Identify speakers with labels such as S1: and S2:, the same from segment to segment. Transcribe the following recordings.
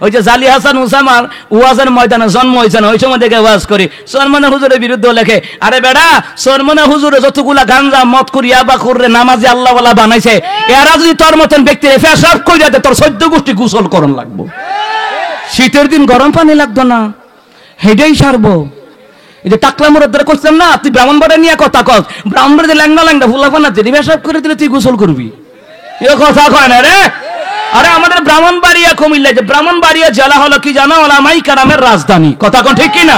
S1: ওই যে জালি হাসান উসামার ওয়াজের ময়দানে জন্ম হয়েছে না, ওই সময় থেকে ওয়াজ করি সরমনে হুজুরের বিরুদ্ধে লেখে, আরে বেড়া সরমনে হুজুরে যতগুলা গাঞ্জা মদ করিয়া বা করে নামাজি আল্লাহওয়ালা বানাইছে, এরা যদি তোর মতন ব্যক্তির পেশাব কইরা দে তোর 14 গোষ্ঠী গোসল করন লাগবো। শীতের দিন গরম পানি লাগতো না, হেডেই সারবো। এই যে টাকলা মুরাদের করছিলাম না, তুই ব্রাহ্মণবাড়া নিয়ে কথা কস, ব্রাহ্মণবাড়ি যে ল্যাংনা ল্যাংটা ফুলাফানা যদি পেশাব করে দিলে তুই গোসল করবি, এ কথা কয় না রে। আরে আমাদের ব্রাহ্মণবাড়িয়া কুমিল্লা, যে ব্রাহ্মণবাড়িয়া জেলা হলো কি জানো, ওলামায়ে কেরামের রাজধানী, কথা কোন ঠিক কিনা?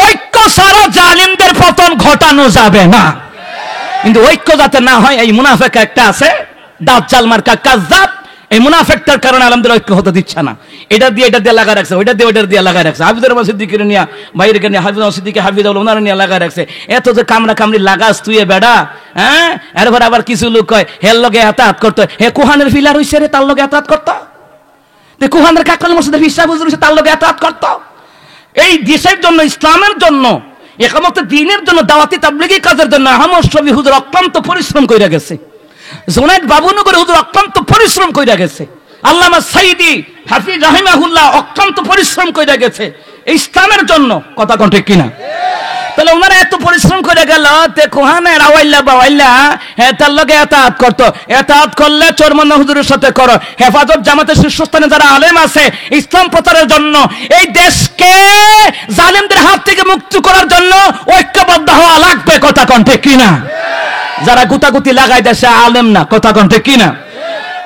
S1: ঐক্য ছাড়া জালিমদের পতন ঘটানো যাবে না। কিন্তু ঐক্য যাতে না হয়, এই মুনাফিক একটা আছে দাজ্জাল মার্কা কাজ্জাব, এই মুনাফিকটার কারণে আলহামদুলিল্লাহ ঐক্য হতে দিচ্ছে না। এটা দিয়ে লাগা রাখছে, ওইটা দিয়ে ওইটা দিয়ে লাগা রাখছে, হাফিজুর রহমান সিদ্দিকীর নিয়ে বাইরে নিয়ে হাফিজুর সিদ্দিকী হাফিজুল ওনার নিয়ে লাগা রাখছে। এত যে কামড়া কামড়ি লাগাস তুই বেড়া, হ্যাঁ? এরপর আবার কিছু লোক কয় হের লগে এতাত করতো, হে কুহানের ফিলার হইছে রে, তার লগে এতাত করতো, কুহানের কাকল মসজিদের হিসাব হইছে তার লগে এতাত করতো। এই দেশের জন্য, ইসলামের জন্য, একামত দ্বীনের জন্য, দাওয়াতি তাবলীগী কাজের জন্য আহমদ শফি হুজুর অক্লান্ত পরিশ্রম কইরা গেছে, জুনায়েদ বাবুনগর হুজুর অক্লান্ত পরিশ্রম কইরা গেছে, আল্লামা সাইদি হাফিজ রাহিমাহুল্লাহ অক্লান্ত পরিশ্রম কইরা গেছে ইসলামের জন্য, কথা কোন ঠিক কিনা? তাহলে ওনারা এত পরিশ্রম করে গেল, তে কোহানের আওয়াইল্লা বাওয়াইল্লা হ্যাঁ তার লগে এতাত করতো। এতাত করলে চরমন হুজুরের সাথে করো। হেফাজত জামাতের শীর্ষস্থানে যারা আলেম আছে ইসলাম প্রচারের জন্য, এই দেশকে জালিমদের হাত থেকে মুক্তি করার জন্য ঐক্যবদ্ধ হওয়া লাগবে, কথা কোন ঠিক কিনা? যারা গুতাগুতি লাগাই দেশে আলেম না, কথা কোন ঠিক কিনা?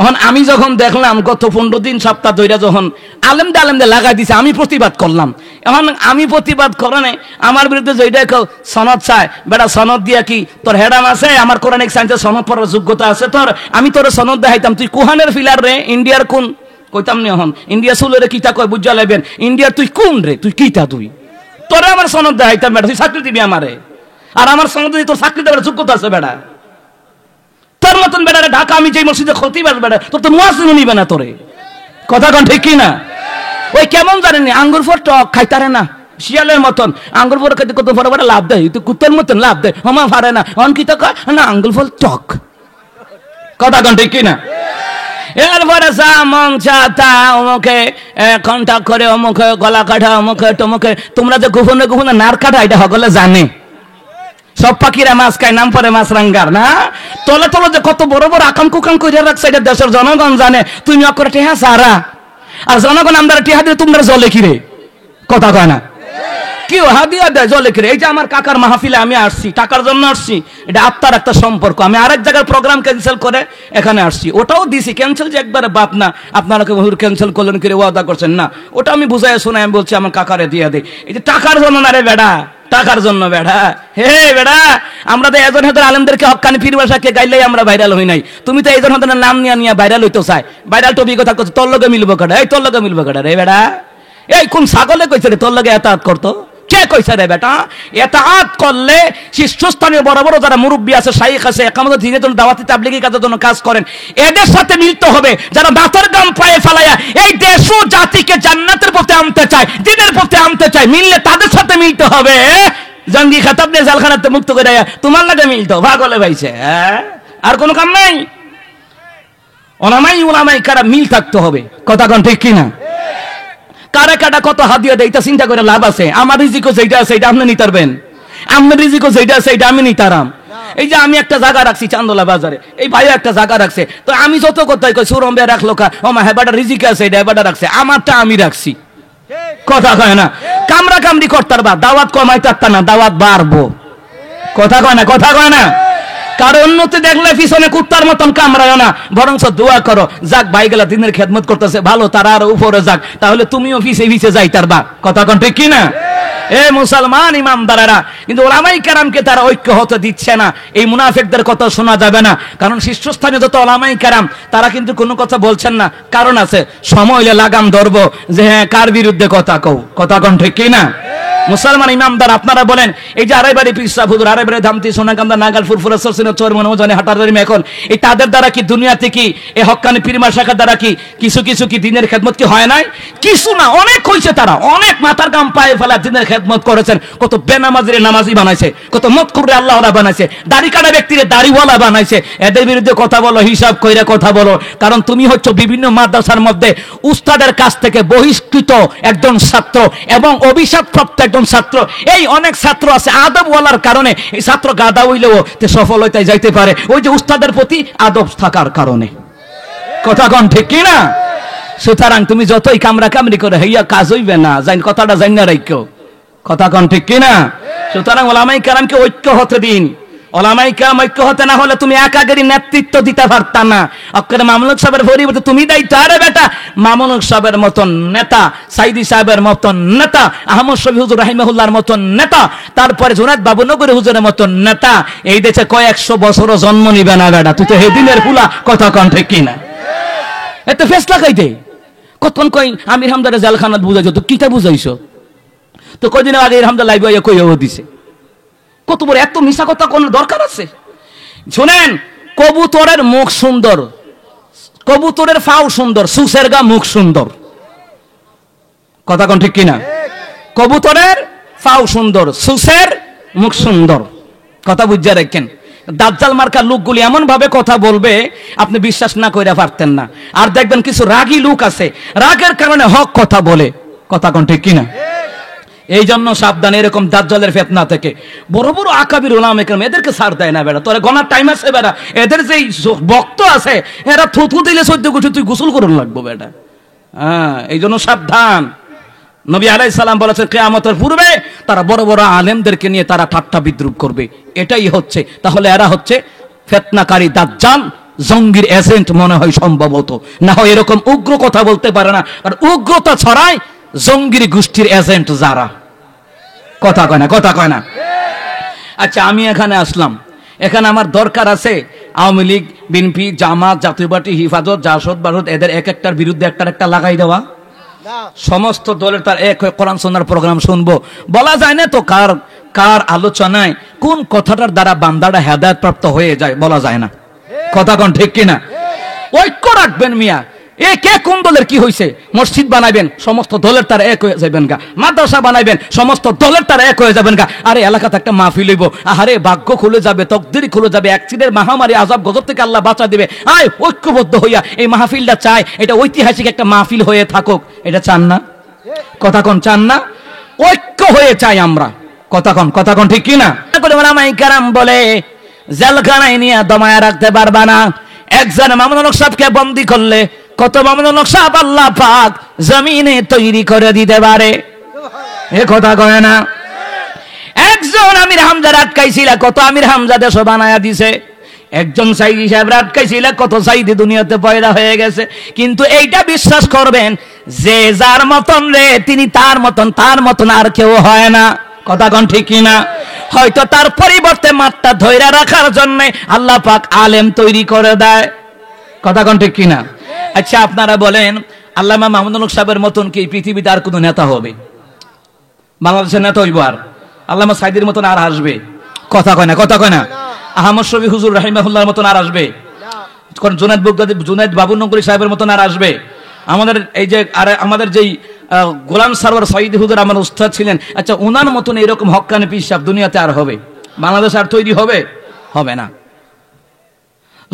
S1: এখন আমি যখন দেখলাম গত 15 দিন সপ্তাহ ধরে যখন আলেমদে লাগাই দিছে, আমি প্রতিবাদ করলাম। এখন আমি প্রতিবাদ করে আমার বিরুদ্ধে যেটা কেউ সনদ চায়, বেটা সনদ দিয়া কি তোর হেডাম আছে? আমার কোরআনিক সায়েন্সে সনদ পড়ার যোগ্যতা আছে তোর? আমি তোর সনদ দেখাইতাম, তুই কুহানের ফিলার রে, ইন্ডিয়ার কোন কইতাম নি, এখন ইন্ডিয়া সুলের কিতা কয় বুঝা লাইবেন, ইন্ডিয়ার তুই কোন রে, তুই কিতা তুই? তোরে আমার সনদ দেখাইতাম বেটা, তুই চাকরি দিবি আমারে, আর আমার সনদ তোর চাকরি দেওয়ার যোগ্যতা আছে বেটা? তোর মতন বেড়া ঢাকা আমি যে মসজিদে খতিব আসবে বেড়া, তোর তো মুয়াজ্জিনও নিবে না তোরে, কথা কোন ঠিক কি না? ওই কেমন জানেনি আঙ্গুর ফল টক খাইতারে না, শিয়ালের মতন আঙ্গুর ফল খাইতে কত বড় বড় লাভ দেয়, তুই কুত্তের মতন লাভ দেয়, হমা পারে না, অন কি তো না আঙ্গুর ফল টক, কথা কোন ঠিক কি না? এরপরে মন চাতা অমুকে কন্টাক্ট করে, অমুকে গলা কাটা, অমুকে টমুকে, তোমরা যে গোপনে গোপনে নার কাটা এটা সকলে জানে, সব পাখিরা মাছ খায়, নাম পরে মাছ রাঙ্গার না, তলে তলে যে কত বড় বড় আকাম কুকাম করে রাখছে, এটা দেশের জনগণ জানে। তুমি অকরে টেহা সারা, আর জনগণ আমরা টেহা দিয়ে তোমরা জলে কিরে, কথা কয় না? কি হাদিয়া দেয় জলে কিরে? এই যে আমার কাকার মাহফিলে আমি আসছি, টাকার জন্য আসছি, এটা আত্মার একটা সম্পর্ক। আমি আরেক জায়গার প্রোগ্রাম ক্যান্সেল করে এখানে আসছি, ওটাও দিছি ক্যান্সেল, যে একবারে বাপ না আপনারা হুজুর ক্যান্সেল করলেন করে ওয়াদা করছেন না, ওটা আমি বুঝাই শোনাই, আমি বলছি আমার কাকারে দিয়ে দেয়। এই যে টাকার জন্য না রে বেড়া, টাকার জন্য বেড়া, হে বেড়া, আমরা তো এজন হাজার আলেমদেরকে হক্কানি পীর ভাষাকে গাইলেই আমরা ভাইরাল হই নাই, তুমি তো এজন হাজার নাম নিয়ে ভাইরাল হইতে চাই, ভাইরাল টপিক কথা করছো, তোর লগে মিলবো কাটা, এই তোর লগে মিলবো কাটা রে বেড়া? এই কোন ছাগলে কইছে রে তোর লগে এতাত করতো? কে কইছে রে বেটা? এতাত করলে শীর্ষস্থানীয় বড় বড় যারা মুরব্বী আছে, শাইখ আছে, একামত দ্বীনের জন্য, দাওয়াতি তাবলীগী কাজের জন্য কাজ করেন, এদের সাথে মিলতে হবে, যারা দাঁতের গাম পায়ে ফেলাইয়া এই দেশ ও জাতিকে জান্নাতের পথে আনতে চায়, দ্বীনের পথে আনতে চায়, মিললে তাদের সাথে মিলতে হবে। জঙ্গি খাতাব নিয়ে জালখানাতে মুক্ত করে তোমার লাগে মিলতো, ভাগলে ভাইছে, আর কোনো কাম নাই। ওলামাই কারা মিল থাকতে হবে, কথা কোন ঠিক কিনা? কারা কাটা কত হাদিয়া দেয় তা চিন্তা করে লাভ আছে? আমার রিজিকও যেটা আছে এটা আপনি নিতারবেন, আমার রিজিকও যেটা আছে এটা আমি নিতারাম। এই যে আমি একটা জায়গা রাখছি চান্দোলা বাজারে, এই ভাই একটা জায়গা রাখছে, তো আমি যত কথাই কই সুরম্বে রাখলো কা ও মা হেবাটা রিজিক আছে, এটা হেবাটা রাখছে, আমারটা আমি রাখছি, কথা কয় না? কামরা কামড়ি করতার বা দাওয়াত কমাই তারতা না, দাওয়াত বাড়বো, কথা কয় না? কথা কয় না? কারো উন্নতি দেখলে পিছনে কুত্তার মতন কামড়ায় না, বরং দোয়া করো যাক ভাই গেলা দিনের খেদমত করতেছে ভালো, তারা আরো উপরে যাক, তাহলে তুমিও পিছে পিছে যাই তার বা, কথা কোন ঠিক কিনা? এ মুসলমান ইমামদারেরা, কিন্তু ওলামাই কেরামকে তারা ঐক্য হতে দিচ্ছে না। এই মুনাফিকদের কথা শোনা যাবে না, কারণ শীর্ষস্থানীয় যত ওলামাই কেরাম তারা কিন্তু কোনো কথা বলছেন না, কারণ আছে সময় হলে লাগাম ধরবো যে হ্যাঁ কার বিরুদ্ধে কথা কও, কথা কোন ঠিক কিনা? মুসলমান ইমামদার আপনারা বলেন, এই যে আড়াইবাড়ি পিসা হুজুর, আড়াইবাড়ি ধামতি, সোনাকান্দা, নাগাল, ফুরফুরা, সরসিনা, চরমন, ওজানে, হাটাদারি, মেখল, এই তাদের দ্বারা কি দুনিয়াতে কি এই হক্কানি পীরমা শাখার দ্বারা কি কিছু কি দিনের খেদমত কি হয় নাই? কিছু না, অনেক হয়েছে। তারা অনেক মাথার গাম পায়ে ফেলা দিনের খেদমত করেছেন। কত বেনামাজিরে নামাজি বানাইছে, কত মতকুরে আল্লাহওয়ালা বানাইছে, দাড়ি কাটা ব্যক্তিরে দাড়িওয়ালা বানাইছে। এদের বিরুদ্ধে কথা বলো, হিসাব কইরা কথা বলো। কারণ তুমি হচ্ছে বিভিন্ন মাদ্রাসার মধ্যে উস্তাদের কাছ থেকে বহিষ্কৃত একজন ছাত্র এবং অভিশাপপ্রাপ্ত একজন ছাত্র। এই অনেক ছাত্র আছে আদব ওয়ালার কারণে এই ছাত্র গাদা হইলেও তে সফলতায় যাইতে পারে, ওই যে উস্তাদের প্রতি আদব থাকার কারণে। কথা কোন ঠিক কি না? সুতরাং তুমি যতই কামরা কামরি করে হইয়া কাজ হইবে না, জানি কথাটা জানি না রাইক্য। কথা কোন ঠিক কি না? সুতরাং ওলামাই কেরামকে ঐক্য হতে দিন। ওলামাই কেরাম ঐক্য হতে না হলে তুমি একাগেরই নেতৃত্ব দিতে পারতা না। অক্ষরে মামুনুক সাহেবের পরিবর্তে তুমি দায়িত্ব। আরে বেটা, মামুনুক সাহেবের মতন নেতা, সাইদি সাহেবের মতন নেতা, আহমদ শফি হুজুর রাহিমাহুল্লাহর মতন নেতা, তারপরে জুনায়েদ বাবুনগরী হুজুরের মতন নেতা এই দেশে কয়েকশো বছরও জন্ম নিবে না বেটা। তুই তো হেদিনের ফুলা। কথা কোন ঠিক কি না? এত ফেস লাগাই দে। কতক্ষণ কই আমির হামদারে জেলখানাত বুঝাইছো, তো কিটা বুঝাইছো? তো কদিন আগে হামদা লাইভ কইও দিছে। কত বড় এত মিশা কথা কোন দরকার আছে? শুনেন, কবুতরের মুখ সুন্দর, কবুতরের ফাও সুন্দর, সুসের গা মুখ সুন্দর। কথা কোন ঠিক কিনা? কবুতরের ফাও সুন্দর, সুসের মুখ সুন্দর। কথা বুঝা রাখেন। দাজ্জাল মার্কা লোকগুলি এমন ভাবে কথা বলবে আপনি বিশ্বাস না কইরা পারতেন না। আর দেখবেন কিছু রাগী লোক আছে, রাগের কারণে হক কথা বলে। কথা কোন ঠিক কিনা? এই জন্য সাবধান এরকম দাজ্জালের ফিতনা থেকে। বড় বড় আকাবির উলামা কেরাম এদেরকে ছাড় দেয় না বেটা। তোরা গনার টাইম আছে বেটা, এদের যে ভক্ত আছে এরা থুথু দিলে সহ্য করছে, তুই গোসল করুন লাগবো বেটা। হ্যাঁ, এই জন্য সাবধান। নবী আলাইহিস সালাম বলেছেন কিয়ামতের পূর্বে তারা বড় বড় আলেমদেরকে নিয়ে তারা ঠাট্টা বিদ্রুপ করবে। এটাই হচ্ছে। তাহলে এরা হচ্ছে ফিতনাকারী দাজ্জাল, জঙ্গির এজেন্ট মনে হয় সম্ভবত। না হয় এরকম উগ্র কথা বলতে পারে না, আর উগ্রতা ছড়ায় জঙ্গির গোষ্ঠীর এজেন্ট যারা। কথা কয় না? কথা কয় না? আচ্ছা, আমি এখানে আসলাম, এখানে আমার দরকার আছে আওয়ামী লীগ, বিএনপি, জামাত, জাতীয় পার্টি, হিফাজত, জাসদ, বাসদ এদের এক একটার বিরুদ্ধে একটা লাগাই দেওয়া? সমস্ত দলের তার এক কোরআন সুন্নাহর প্রোগ্রাম শুনবো বলা যায় না তো? কার আলোচনায় কোন কথাটার দ্বারা বান্দাটা হেদায়েত প্রাপ্ত হয়ে যায় বলা যায় না। কথা কোন ঠিক কিনা? ঐক্য রাখবেন মিয়া। এ কে কোন দলের কি হইছে? মসজিদ বানাইবেন, সমস্ত দলের তারা এক হয়ে যাবেন গা। মাদ্রাসা বানাইবেন, সমস্ত দলের তারা এক হয়ে যাবেন গা। আরে এলাকাতে একটা মাহফিল হইব, আরে ভাগ্য খুলে যাবে, তকদির খুলে যাবে, অ্যাক্সিডেন্ট, মহামারী, আযাব গজব থেকে আল্লাহ বাঁচা দিবে। আয় ঐক্যবদ্ধ হইয়া এই মাহফিলটা চাই, এটা ঐতিহাসিক একটা মাহফিল হয়ে থাকুক। এটা চান না? কথা কোন চান না? ঐক্য হয়ে চাই আমরা। কথা কোন ঠিক কি না? ওলামায়ে কেরাম বলে জেলখানায় নিয়ে দমায়া রাখতে পারবা না। একজন মামুনুল হক সাহেবকে বন্দী করলে কত মামুনুল হক সাহেব আল্লাহ পাক জমিনে তৈরি করে দিতে পারে। এ কথা কয় না? একজন আমির হামজা আটকাইছিল, কত আমির হামজা দেশ বানায়া দিছে। একজন সাইদি সাহেব আটকাইছিল, কত সাইদি দুনিয়াতে পয়দা হয়ে গেছে। কিন্তু এইটা বিশ্বাস করবেন, যে যার মতন রে তিনি তার মতন আর কেউ হয় না। কথা কোন ঠিক কিনা? হয়তো তার পরিবর্তে মাত্রা ধৈর্য রাখার জন্য আল্লাহ পাক আলেম তৈরি করে দেয়। কথা কোন ঠিক কিনা? আচ্ছা, আপনারা বলেন আল্লামা মাহমুদুল হক সাহেবের মতন কি পৃথিবীতে আর কোন নেতা হবে? বাংলাদেশের নেতা হইব আর আল্লামা সাইদির মতন আর আসবে? কথা কয় না? কথা কয় না? আহমদ শফি হুজুর রাহিমাহুল্লাহর মতন আর আসবে? জুনায়েদ বাবুনগরী সাহেবের মতন আর আসবে? আমাদের এই যে আমাদের যেই গোলাম সারওয়ার সাইদি হুজুর আমার উস্তাদ ছিলেন, আচ্ছা ওনার মতন এরকম হক্কানি পীর সাহেব দুনিয়াতে আর হবে? বাংলাদেশ আর তৈরি হবে? হবে না।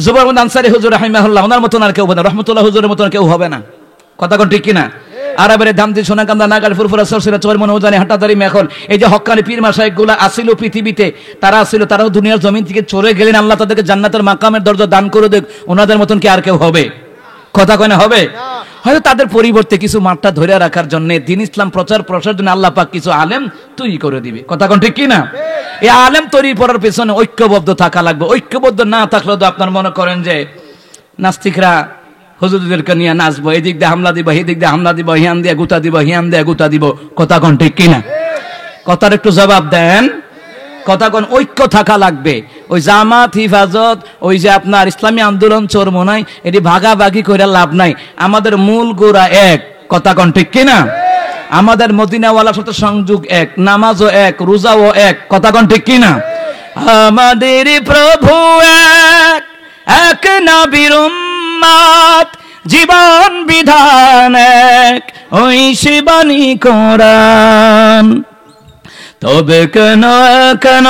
S1: জুবাইর আহমদ আনসারী হুজুর রাহিমাহুল্লাহ ওনার মতন আর কেউ হবে না, রহমতুল্লাহ হুজুরের মতন কেউ হবে না। কথা কোন ঠিক কিনা? আরবের ধামতি, সোনাকান্দা, নাগাল, ফুরফুরা, সরসিনা, চরমন, ওজানে, হাটাদারি, মেখল, এই যে হক্কানি পীর মাশায়েখগুলো আসিল পৃথিবীতে, তারা আসিল, তারাও দুনিয়ার জমিন থেকে চলে গেলেন। আল্লাহ তাদেরকে জান্নাতের মাকামের দরজা দান করে দেখ। ওনাদের মতন কি আর কেউ হবে? কথা কয় না? হবে। হয়তো তাদের পরিবর্তে কিছু মাত্রা ধরে রাখার জন্য, দ্বীন ইসলাম প্রচার প্রসারের জন্য আল্লাহ পাক কিছু আলেম তৈরি করে দিবে। কথা কোন ঠিক কিনা? এই আলেম তৈরি করার পেছনে ঐক্যবদ্ধ থাকা লাগবে। ঐক্যবদ্ধ না থাকলে তো আপনার মনে করেন যে নাস্তিকরা হুজুরদেরকে নিয়ে নাচবো, এদিক দিয়ে হামলা দিব, এদিক দিয়ে হামলা দিব, হিয়ান দিয়ে গুতা দিব, হিয়ান দিয়ে গুতা দিব। কথা কোন ঠিক কিনা? কথার একটু জবাব দেন। কথা কোন? ঐক্য থাকা লাগবে। ওই জামাত, হিফাজত, ওই যে আপনার ইসলামী আন্দোলন, চরমোনাই, এটি ভাগাভাগি করে লাভ নাই। আমাদের মূল গোড়া এক। কথা কোন ঠিক কিনা? আমাদের মদিনাওয়ালার সাথে সংযোগ এক, নামাজও এক, রোজাও এক, কথা কোন ঠিক কিনা? আমাদের প্রভু এক, এক নবীর উম্মত, জীবন বিধান এক, ওই শিবানী কোরআন। তবে কেন কেন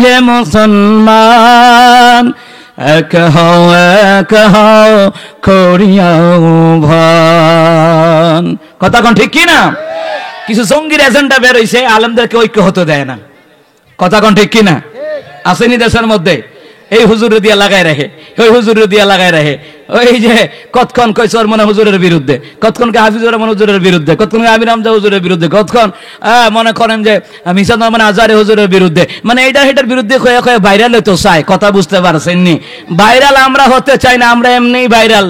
S1: হে মুসলমান, এক হও করিয়াও ভান। কথা কোন ঠিক কিনা? কিছু জঙ্গির এজেন্ডা বের হইছে, আলেমদেরকে ঐক্য হতে দেয় না। কথা কোন ঠিক কিনা? আসেনি দেশের মধ্যে? এই হুজুর দিয়া লাগাই রাখে, ওই হুজুর দিয়া লাগাই রাখে। ওই যে কতক্ষণ কই চরমনা হুজুরের বিরুদ্ধে, কতক্ষণ হাফিজুর রহমান হুজুরের বিরুদ্ধে, কতক্ষণ আমির হামজা হুজুরের বিরুদ্ধে, কতক্ষণ মনে করেন যে মিসাদ রহমান আজহারি হুজুরের বিরুদ্ধে, মানে এইটা হেটার বিরুদ্ধে কয়ে কয়ে ভাইরাল হতে চায়। কথা বুঝতে পারছেন নি? ভাইরাল আমরা হতে চাই না, আমরা এমনি ভাইরাল।